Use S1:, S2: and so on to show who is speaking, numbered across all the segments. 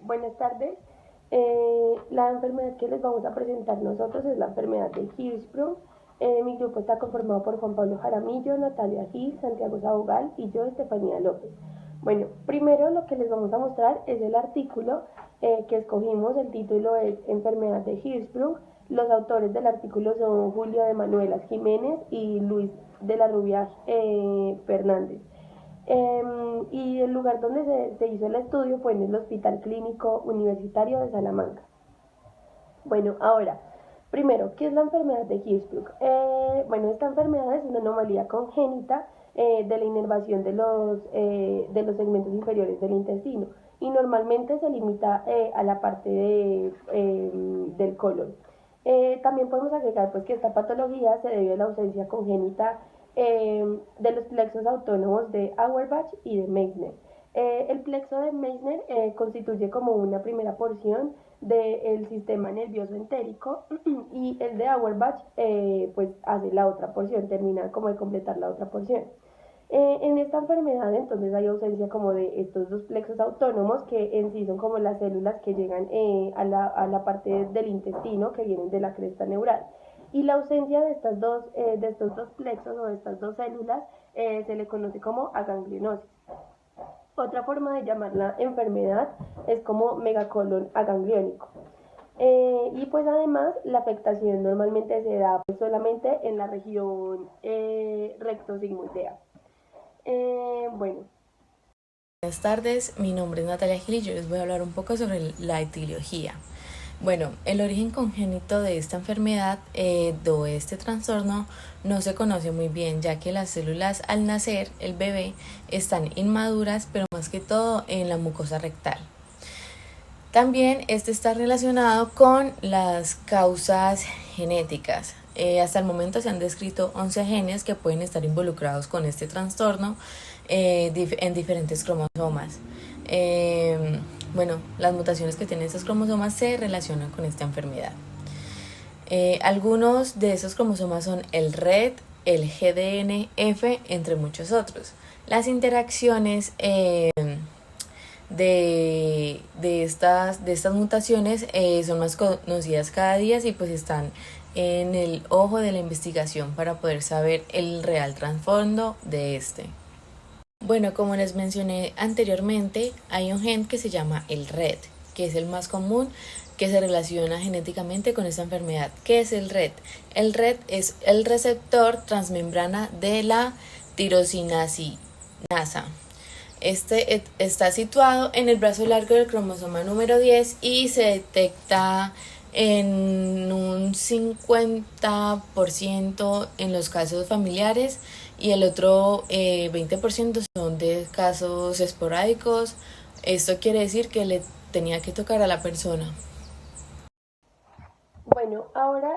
S1: Buenas tardes. La enfermedad que les vamos a presentar nosotros es la enfermedad de Hirschsprung. Mi grupo está conformado por Juan Pablo Jaramillo, Natalia Gil, Santiago Sabogal y yo, Estefanía López. Bueno, primero lo que les vamos a mostrar es el artículo que escogimos. El título es Enfermedad de Hirschsprung. Los autores del artículo son Julio de Manuelas Jiménez y Luis de la Rubia Fernández. Y el lugar donde se hizo el estudio fue en el Hospital Clínico Universitario de Salamanca. Bueno, ahora, primero, ¿qué es la enfermedad de Hirschsprung? Bueno, esta enfermedad es una anomalía congénita de la inervación de los segmentos inferiores del intestino y normalmente se limita a la parte del colon. También podemos agregar pues, que esta patología se debe a la ausencia congénita de los plexos autónomos de Auerbach y de Meissner. El plexo de Meissner constituye como una primera porción del sistema nervioso entérico y el de Auerbach pues hace la otra porción, termina como de completar la otra porción. En esta enfermedad entonces hay ausencia como de estos dos plexos autónomos que en sí son como las células que llegan a la parte del intestino que vienen de la cresta neural. Y la ausencia de estos dos plexos o de estas dos células se le conoce como aganglionosis. Otra forma de llamar la enfermedad es como megacolon agangliónico. Y pues además la afectación normalmente se da pues, solamente en la región rectosigmoidea. Bueno,
S2: Buenas tardes, mi nombre es Natalia Gil y yo les voy a hablar un poco sobre la etiología. Bueno, el origen congénito de esta enfermedad de este trastorno no se conoce muy bien, ya que las células al nacer, el bebé, están inmaduras, pero más que todo en la mucosa rectal. También este está relacionado con las causas genéticas. Hasta el momento se han descrito 11 genes que pueden estar involucrados con este trastorno en diferentes cromosomas. Bueno, las mutaciones que tienen estos cromosomas se relacionan con esta enfermedad. Algunos de esos cromosomas son el RED, el GDNF, entre muchos otros. Las interacciones de estas mutaciones son más conocidas cada día y pues están en el ojo de la investigación para poder saber el real trasfondo de este. Bueno, como les mencioné anteriormente, hay un gen que se llama el RED, que es el más común que se relaciona genéticamente con esta enfermedad. ¿Qué es el RED? El RED es el receptor transmembrana de la tirosinasa. Este está situado en el brazo largo del cromosoma número 10 y se detecta en un 50% en los casos familiares y el otro 20% son de casos esporádicos. Esto quiere decir que le tenía que tocar a la persona.
S1: bueno, ahora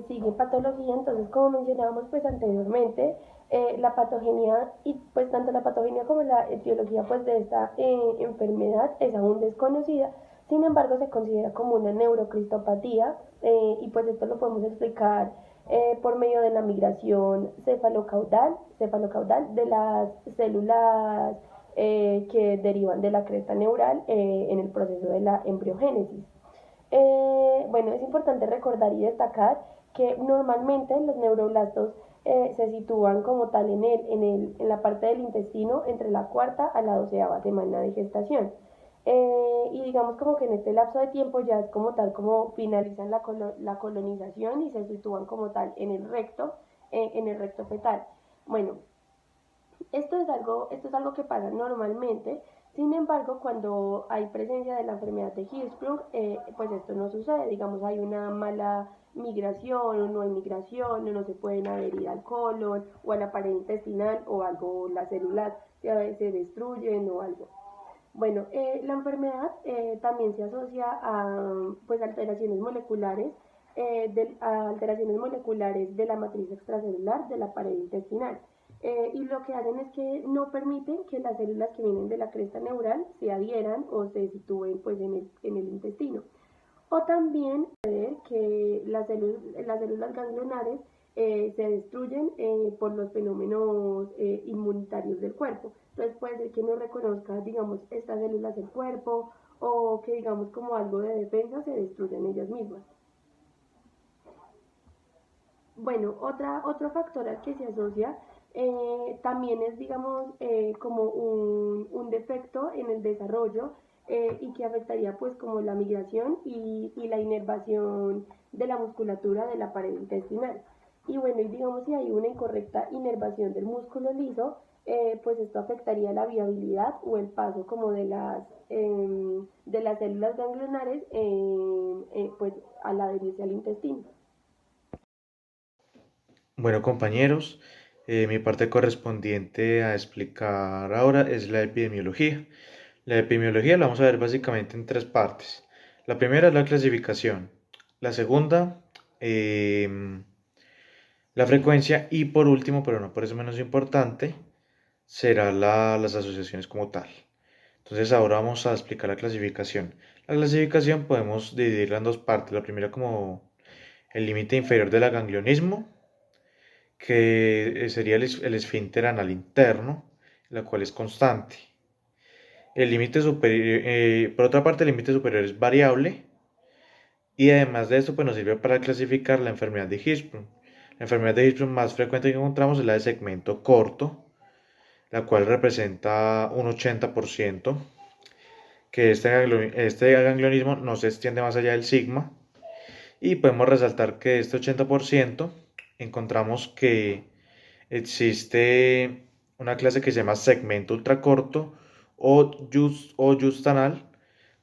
S1: sigue patología, entonces como mencionábamos pues anteriormente, la patogenia y pues tanto la patogenia como la etiología pues de esta enfermedad es aún desconocida. Sin embargo se considera como una neurocristopatía y pues esto lo podemos explicar por medio de la migración cefalocaudal de las células que derivan de la cresta neural en el proceso de la embriogénesis. Bueno, es importante recordar y destacar que normalmente los neuroblastos se sitúan como tal en la parte del intestino entre la cuarta a la 12ª semana de gestación. Y digamos como que en este lapso de tiempo ya es como tal como finalizan la colonización y se sitúan como tal en el recto fetal. Bueno, esto es algo que pasa normalmente. Sin embargo, cuando hay presencia de la enfermedad de Hirschsprung, pues esto no sucede. Digamos, hay una mala migración o no hay migración, o no se pueden adherir al colon o a la pared intestinal o algo, las células se destruyen o algo. Bueno, la enfermedad también se asocia a pues, a alteraciones moleculares de la matriz extracelular de la pared intestinal. Y lo que hacen es que no permiten que las células que vienen de la cresta neural se adhieran o se sitúen pues, en el intestino. O también puede que las células ganglionares se destruyen por los fenómenos inmunitarios del cuerpo. Entonces puede ser que no reconozca, digamos, estas células del cuerpo o que digamos como algo de defensa se destruyan ellas mismas. Bueno, otro factor al que se asocia también es, digamos, como un defecto en el desarrollo y que afectaría pues como la migración y la inervación de la musculatura de la pared intestinal. Y bueno, y digamos si hay una incorrecta inervación del músculo liso, pues esto afectaría la viabilidad o el paso como de las células ganglionares pues a la adherirse al intestino.
S3: Bueno, compañeros, mi parte correspondiente a explicar ahora es la epidemiología. La epidemiología la vamos a ver básicamente en tres partes. La primera es la clasificación, la segunda, em, la frecuencia y por último, pero no por eso menos importante, será las asociaciones como tal. Entonces ahora vamos a explicar la clasificación. La clasificación podemos dividirla en dos partes. La primera como el límite inferior del ganglionismo, que sería el esfínter anal interno, la cual es constante. El límite superior, por otra parte, el límite superior es variable y además de esto, pues nos sirve para clasificar la enfermedad de Hirschsprung. La enfermedad de Hirschsprung más frecuente que encontramos es la de segmento corto, la cual representa un 80%, que este ganglionismo no se extiende más allá del sigma. Y podemos resaltar que de este 80% encontramos que existe una clase que se llama segmento ultracorto o justanal,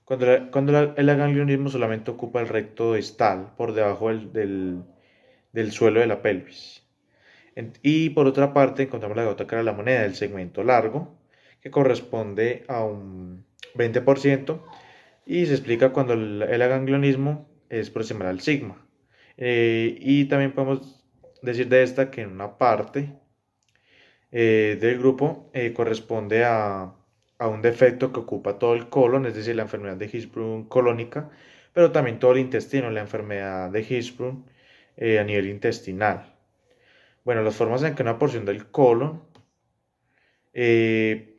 S3: cuando el ganglionismo solamente ocupa el recto distal por debajo del suelo de la pelvis. Y por otra parte encontramos la otra cara de la moneda, el segmento largo, que corresponde a un 20% y se explica cuando el aganglionismo es proximal al sigma. Y también podemos decir de esta que en una parte del grupo corresponde a un defecto que ocupa todo el colon, es decir, la enfermedad de Hirschsprung colónica, pero también todo el intestino, la enfermedad de Hirschsprung a nivel intestinal. Bueno, las formas en que una porción del colon eh,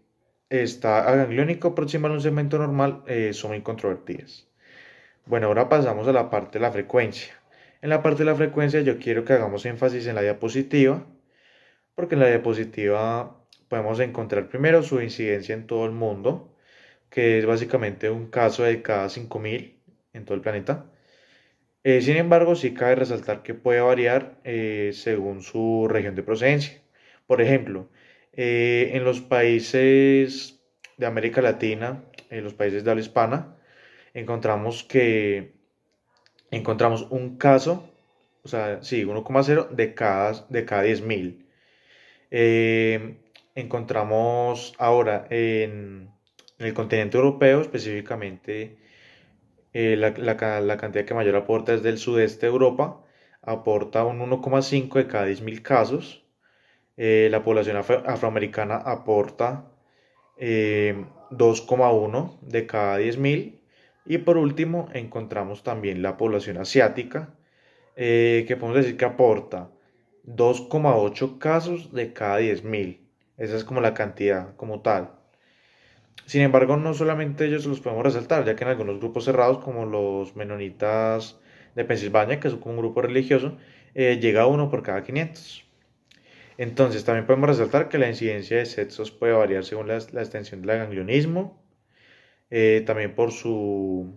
S3: está agangliónico proximal a un segmento normal son muy controvertidas. Bueno, ahora pasamos a la parte de la frecuencia. En la parte de la frecuencia yo quiero que hagamos énfasis en la diapositiva, porque en la diapositiva podemos encontrar primero su incidencia en todo el mundo, que es básicamente un caso de cada 5.000 en todo el planeta. Sin embargo, sí cabe resaltar que puede variar según su región de procedencia. Por ejemplo, en los países de América Latina, en los países de habla hispana, encontramos que encontramos un caso, o sea, sí, 1,0 de cada 10.000. Encontramos ahora en el continente europeo, específicamente la cantidad que mayor aporta es del sudeste de Europa, aporta un 1,5 de cada 10.000 casos. La población afroamericana aporta 2,1 de cada 10.000. Y por último, encontramos también la población asiática, que podemos decir que aporta 2,8 casos de cada 10.000. Esa es como la cantidad como tal. Sin embargo, no solamente ellos los podemos resaltar, ya que en algunos grupos cerrados, como los menonitas de Pensilvania, que son como un grupo religioso, llega uno por cada 500. Entonces, también podemos resaltar que la incidencia de sexos puede variar según la extensión del ganglionismo, también por su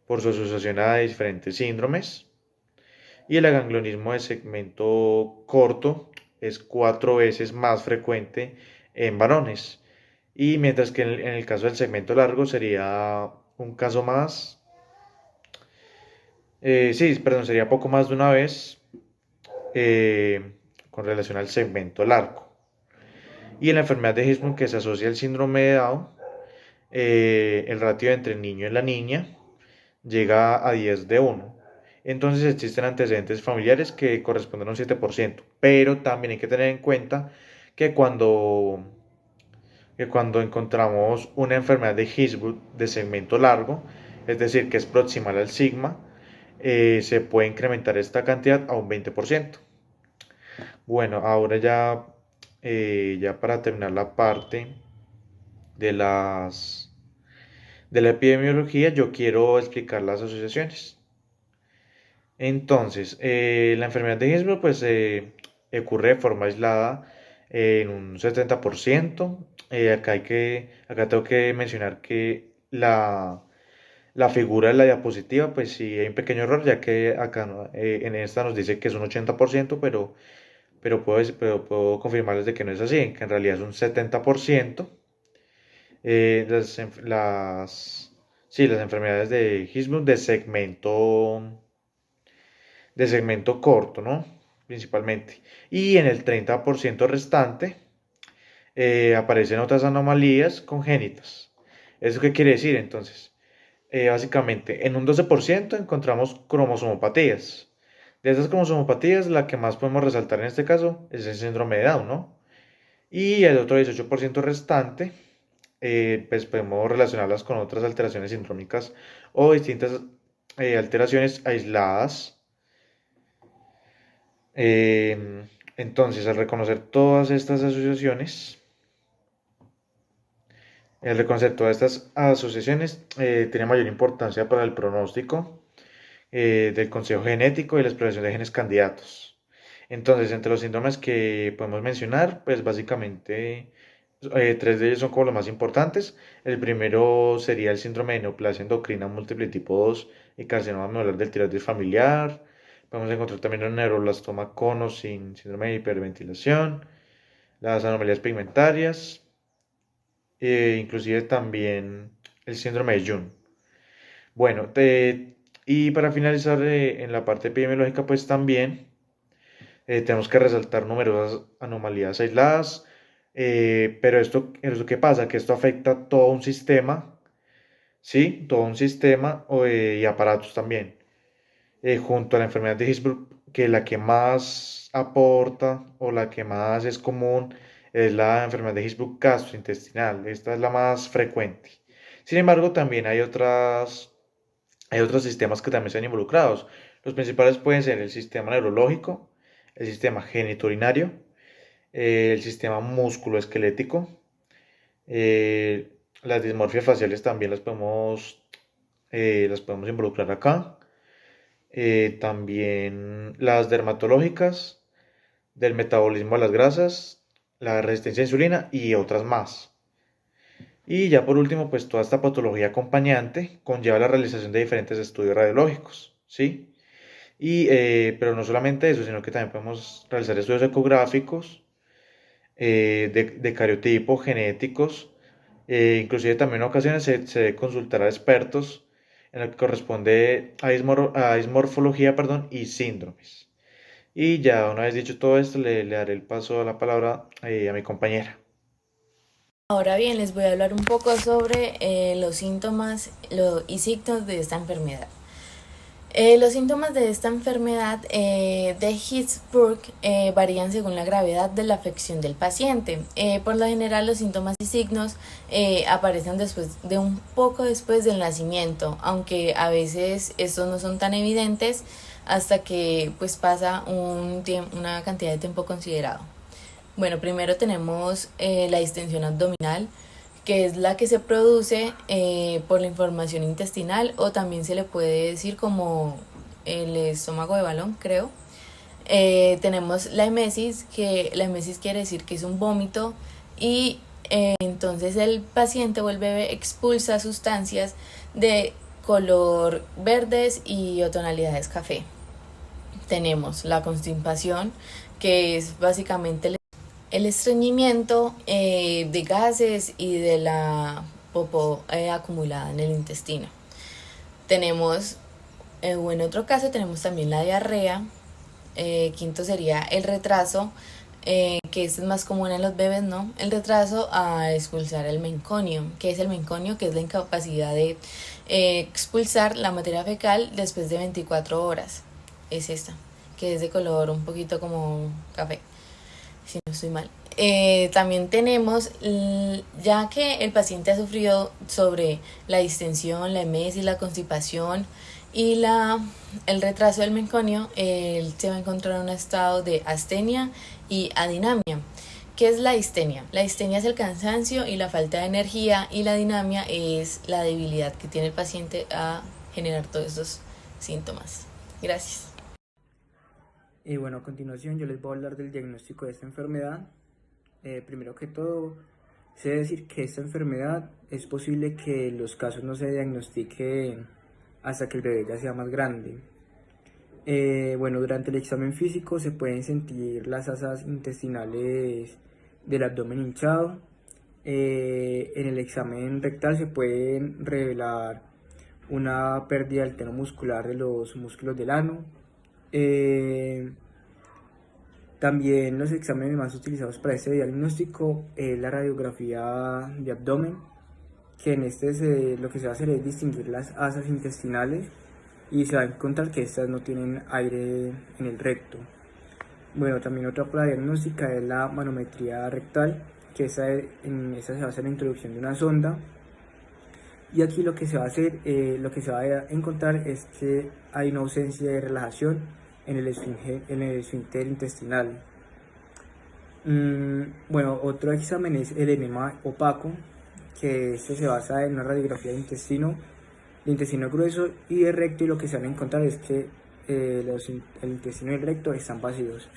S3: asociación a diferentes síndromes. Y el aganglionismo de segmento corto es 4 veces más frecuente en varones. Y mientras que en el caso del segmento largo sería un caso más, sí, perdón, sería poco más de una vez con relación al segmento largo. Y en la enfermedad de Hirschsprung que se asocia al síndrome de Down, el ratio entre el niño y la niña llega a 10 de 1. Entonces existen antecedentes familiares que corresponden a un 7%, pero también hay que tener en cuenta que cuando encontramos una enfermedad de Hirschsprung de segmento largo, es decir, que es proximal al sigma, se puede incrementar esta cantidad a un 20%. Bueno, ahora ya para terminar la parte de de la epidemiología, yo quiero explicar las asociaciones. Entonces, la enfermedad de Hirschsprung pues ocurre de forma aislada en un 70%. Acá tengo que mencionar que la figura de la diapositiva, pues sí hay un pequeño error, ya que acá en esta nos dice que es un 80%, pero puedo confirmarles de que no es así, que en realidad es un 70%. Eh, las, enf- las, sí, las enfermedades de Hirschsprung de segmento corto, ¿no? Principalmente. Y en el 30% restante aparecen otras anomalías congénitas. ¿Eso qué quiere decir entonces? Básicamente, en un 12% encontramos cromosomopatías. De esas cromosomopatías, la que más podemos resaltar en este caso es el síndrome de Down, ¿no? Y el otro 18% restante, pues podemos relacionarlas con otras alteraciones sindrómicas o distintas alteraciones aisladas. Entonces, al reconocer todas estas asociaciones, tiene mayor importancia para el pronóstico del consejo genético y la exploración de genes candidatos. Entonces, entre los síndromes que podemos mencionar, pues básicamente tres de ellos son como los más importantes. El primero sería el síndrome de neoplasia endocrina múltiple tipo 2 y carcinoma medular del tiroides familiar. Podemos encontrar también un neuroblastoma cono sin síndrome de hiperventilación, las anomalías pigmentarias, inclusive también el síndrome de Jun. Bueno, y para finalizar en la parte epidemiológica, pues también tenemos que resaltar numerosas anomalías aisladas, pero esto ¿qué pasa? Que esto afecta a todo un sistema, ¿sí? Todo un sistema y aparatos también. Junto a la enfermedad de Hirschsprung, que la que más aporta o la que más es común es la enfermedad de Hirschsprung gastrointestinal. Esta es la más frecuente. Sin embargo, también hay otros sistemas que también están involucrados. Los principales pueden ser el sistema neurológico, el sistema genitourinario, el sistema musculoesquelético, las dismorfias faciales también las podemos involucrar acá. También las dermatológicas, del metabolismo de las grasas, la resistencia a insulina y otras más. Y ya por último, pues toda esta patología acompañante conlleva la realización de diferentes estudios radiológicos, ¿sí? Pero no solamente eso, sino que también podemos realizar estudios ecográficos, de cariotipo, genéticos, inclusive también en ocasiones se debe consultar a expertos en lo que corresponde a dismorfología, perdón, y síndromes. Y ya una vez dicho todo esto, le daré el paso a la palabra a mi compañera.
S2: Ahora bien, les voy a hablar un poco sobre los síntomas y signos de esta enfermedad. Los síntomas de esta enfermedad de Hirschsprung varían según la gravedad de la afección del paciente. Por lo general, los síntomas y signos aparecen un poco después del nacimiento, aunque a veces estos no son tan evidentes hasta que pues pasa una cantidad de tiempo considerado. Bueno, primero tenemos la distensión abdominal, que es la que se produce por la inflamación intestinal, o también se le puede decir como el estómago de balón, creo. Tenemos la emesis, que la emesis quiere decir que es un vómito, y entonces el paciente expulsa sustancias de color verdes o tonalidades café. Tenemos la constipación, que es básicamente el estreñimiento de gases y de la popó acumulada en el intestino. Tenemos, o en otro caso, tenemos también la diarrea. Quinto sería el retraso, que es más común en los bebés, ¿no? El retraso a expulsar el menconio. ¿Qué es el menconio? Que es la incapacidad de expulsar la materia fecal después de 24 horas. Es esta, que es de color un poquito como café, si no estoy mal. También tenemos, ya que el paciente ha sufrido sobre la distensión, la emesis, la constipación y el retraso del menconio, él se va a encontrar en un estado de astenia y adinamia, ¿Qué es la distenia? La distenia es el cansancio y la falta de energía, y la dinamia es la debilidad que tiene el paciente a generar todos estos síntomas. Gracias.
S4: Y bueno, a continuación yo les voy a hablar del diagnóstico de esta enfermedad. Primero que todo, sé decir que esta enfermedad es posible que los casos no se diagnostiquen hasta que el bebé ya sea más grande. Bueno, durante el examen físico se pueden sentir las asas intestinales del abdomen hinchado. En el examen rectal se pueden revelar una pérdida del tono muscular de los músculos del ano. También los exámenes más utilizados para este diagnóstico es la radiografía de abdomen, que en lo que se va a hacer es distinguir las asas intestinales y se va a encontrar que estas no tienen aire en el recto. Bueno, también otra prueba diagnóstica es la manometría rectal, que en esa se va a hacer la introducción de una sonda. Y aquí lo que se va a hacer, lo que se va a encontrar es que hay una ausencia de relajación en el esfínter intestinal. Bueno, otro examen es el enema opaco, que este se basa en una radiografía de intestino grueso y de recto, y lo que se van a encontrar es que el intestino y el recto están vacíos.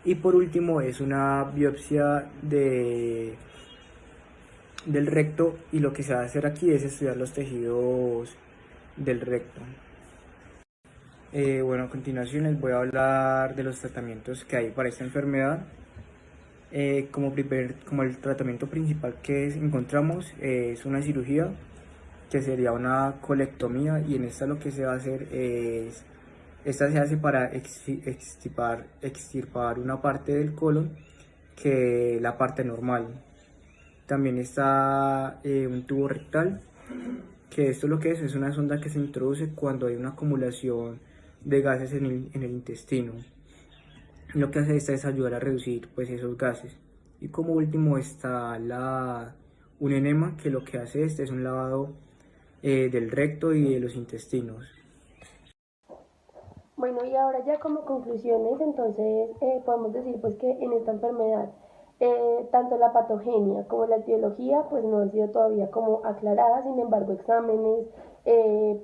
S4: Y por último es una biopsia del recto, y lo que se va a hacer aquí es estudiar los tejidos del recto. Bueno, a continuación les voy a hablar de los tratamientos que hay para esta enfermedad. Como el tratamiento principal que encontramos es una cirugía, que sería una colectomía, y en esta lo que se va a hacer es, esta se hace para extirpar una parte del colon, que es la parte normal. También está un tubo rectal, que esto lo que es una sonda que se introduce cuando hay una acumulación de gases en el intestino. Lo que hace esta es ayudar a reducir pues esos gases. Y como último está un enema, que lo que hace este es un lavado del recto y de los intestinos.
S1: Bueno, y ahora ya como conclusiones, entonces podemos decir pues que en esta enfermedad tanto la patogenia como la etiología pues no han sido todavía como aclaradas. Sin embargo, exámenes,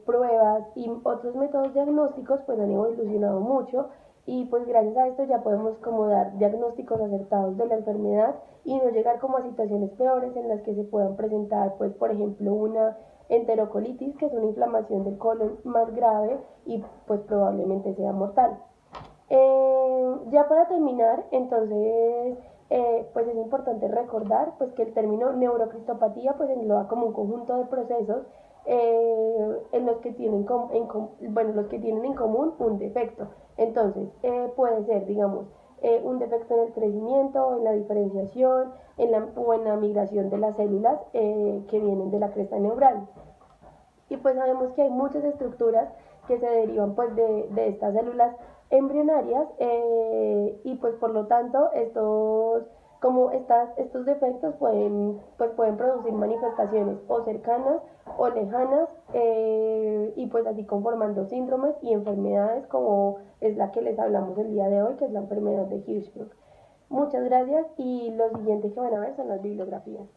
S1: pruebas y otros métodos diagnósticos pues han evolucionado mucho, y pues gracias a esto ya podemos como dar diagnósticos acertados de la enfermedad y no llegar como a situaciones peores en las que se puedan presentar pues por ejemplo una enterocolitis, que es una inflamación del colon más grave y pues probablemente sea mortal. Ya para terminar, entonces, pues es importante recordar pues que el término neurocristopatía pues engloba como un conjunto de procesos en los que los que tienen en común un defecto. Entonces, puede ser, digamos, un defecto en el crecimiento, en la diferenciación, o en la migración de las células que vienen de la cresta neural. Y pues sabemos que hay muchas estructuras que se derivan pues de estas células embrionarias, y pues por lo tanto estos defectos pueden producir manifestaciones o cercanas o lejanas, y pues así conformando síndromes y enfermedades como es la que les hablamos el día de hoy, que es la enfermedad de Hirschsprung. Muchas gracias, y lo siguiente que van a ver son las bibliografías.